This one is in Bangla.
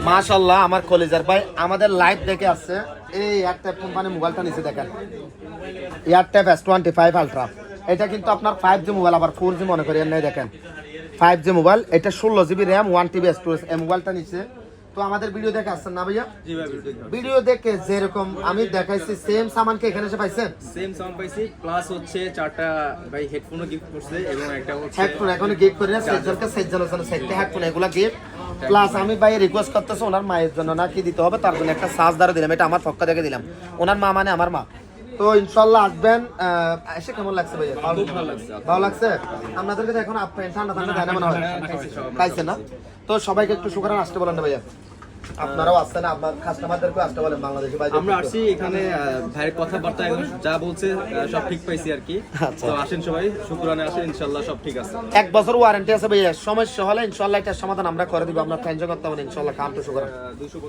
মাশাআল্লাহ আমার কলেজার ভাই আমাদের লাইভ দেখে আসছে এই এয়ারটেপ কোম্পানি মোবাইলটা নিচে দেখেন এয়ারটেপ S25 আলট্রা এটা কিন্তু আপনার 5G মোবাইল আবার 4G মনে করি এর নাই দেখেন 5G মোবাইল এটা 16GB RAM 1TB স্টোরেজ এই মোবাইলটা নিচে তো আমাদের ভিডিও দেখে আসছেন না ভাইয়া জি ভাই ভিডিও দেখে যেরকম আমি দেখাইছি সেম সামানকে এখানে এসে পাইছেন সেম সাউন্ড পাইছি প্লাস হচ্ছে চারটা ভাই হেডফোনও গিফট করছে এবং একটা হচ্ছে হেডফোন এখন গিফট করে না সেজনকে সেজনের জন্য সেটটা হেডফোন এগুলা গিফট প্লাস আমি ভাই রিকোয়েস্ট করতেছি ওনার মায়ের জন্য না কি দিতে হবে তার জন্য একটা সাজদারও দিলাম এটা আমার পক্ষ থেকে দিলাম ওনার মা মানে আমার মা তো ইনশাআল্লাহ আসবেন এসে কেমন লাগছে ভাইয়া ভালো লাগছে আপনাদেরকে তো এখন আপনি ঠান্ডা ঠান্ডা দেয় না মনে হয় খাইছেন না তো সবাইকে একটু শুকরান আসতে বলেন না ভাইয়া আপনারাও আসছেন আপনার কাস্টমারদেরকে আসতে বলেন বাংলাদেশি ভাই আমরা আসছি এখানে ভাইয়ের কথাবার্তা এখন যা বলছে সব ঠিক পাইছি আর কি তো আসেন সবাই শুক্রানে আসেন ইনশাআল্লাহ সব ঠিক আছে 1 বছর ওয়ারেন্টি আছে ভাইয়া সমস্যা হলে ইনশাআল্লাহ এটা সমাধান আমরা করে দিব আপনার টেনশন করতে হবে না ইনশাআল্লাহ কাম তো শুকরান 200